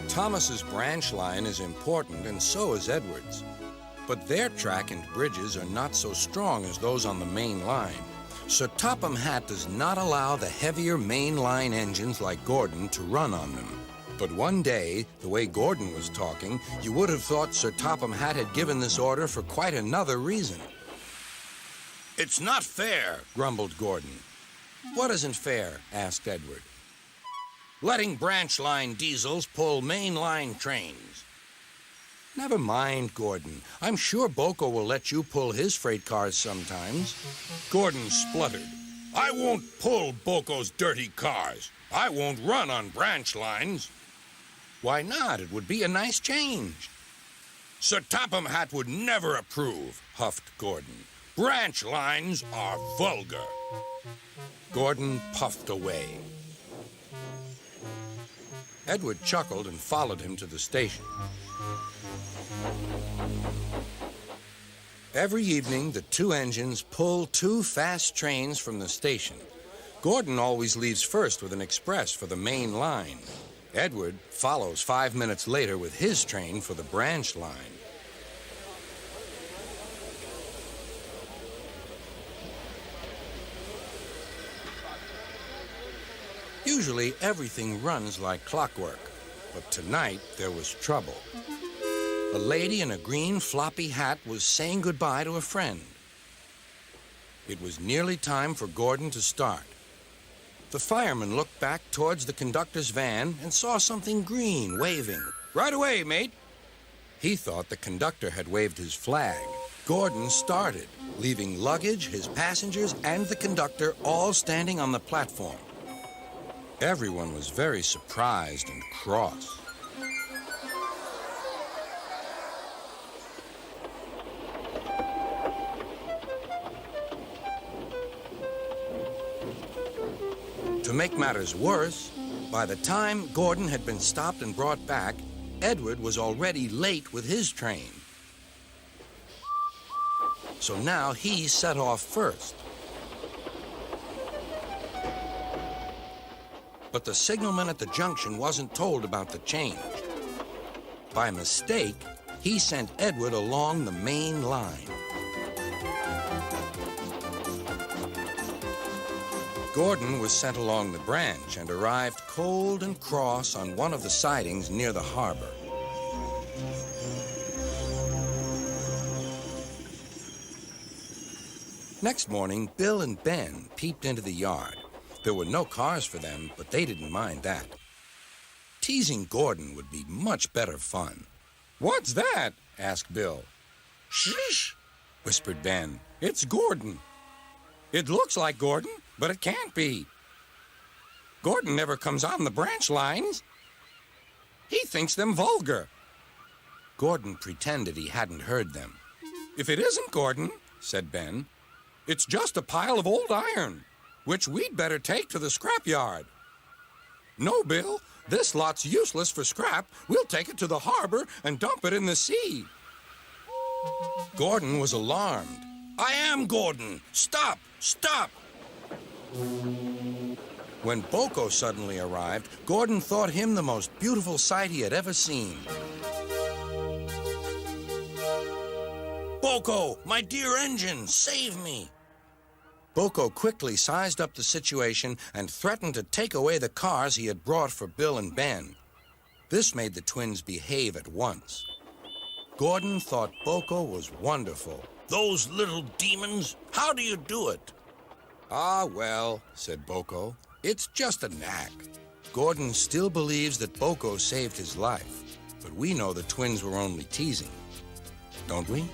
Thomas's branch line is important, and so is Edward's. But their track and bridges are not so strong as those on the main line. Sir Topham Hatt does not allow the heavier main line engines like Gordon to run on them. But one day, the way Gordon was talking, you would have thought Sir Topham Hatt had given this order for quite another reason. "It's not fair," grumbled Gordon. "What isn't fair?" asked Edward. "Letting branch line diesels pull main line trains." "Never mind, Gordon. I'm sure Boko will let you pull his freight cars sometimes." Gordon spluttered. "I won't pull Boko's dirty cars. I won't run on branch lines." "Why not? It would be a nice change." "Sir Topham Hatt would never approve," huffed Gordon. "Branch lines are vulgar." Gordon puffed away. Edward chuckled and followed him to the station. Every evening, the two engines pull two fast trains from the station. Gordon always leaves first with an express for the main line. Edward follows 5 minutes later with his train for the branch line. Usually, everything runs like clockwork, but tonight there was trouble. A lady in a green floppy hat was saying goodbye to a friend. It was nearly time for Gordon to start. The fireman looked back towards the conductor's van and saw something green waving. "Right away, mate." He thought the conductor had waved his flag. Gordon started, leaving luggage, his passengers, and the conductor all standing on the platform. Everyone was very surprised and cross. To make matters worse, by the time Gordon had been stopped and brought back, Edward was already late with his train. So now he set off first. But the signalman at the junction wasn't told about the change. By mistake, he sent Edward along the main line. Gordon was sent along the branch and arrived cold and cross on one of the sidings near the harbor. Next morning, Bill and Ben peeped into the yard. There were no cars for them, but they didn't mind that. Teasing Gordon would be much better fun. "What's that?" asked Bill. "Shh," whispered Ben. "It's Gordon." "It looks like Gordon, but it can't be. Gordon never comes on the branch lines. He thinks them vulgar." Gordon pretended he hadn't heard them. "If it isn't Gordon," said Ben, "it's just a pile of old iron, which we'd better take to the scrapyard." "No, Bill, this lot's useless for scrap. We'll take it to the harbor and dump it in the sea." Gordon was alarmed. "I am Gordon. Stop! Stop!" When Boko suddenly arrived, Gordon thought him the most beautiful sight he had ever seen. "Boko, my dear engine, save me!" Boko quickly sized up the situation and threatened to take away the cars he had brought for Bill and Ben. This made the twins behave at once. Gordon thought Boko was wonderful. "Those little demons, how do you do it?" "Ah, well," said Boko, "it's just a knack." Gordon still believes that Boko saved his life, but we know the twins were only teasing, don't we?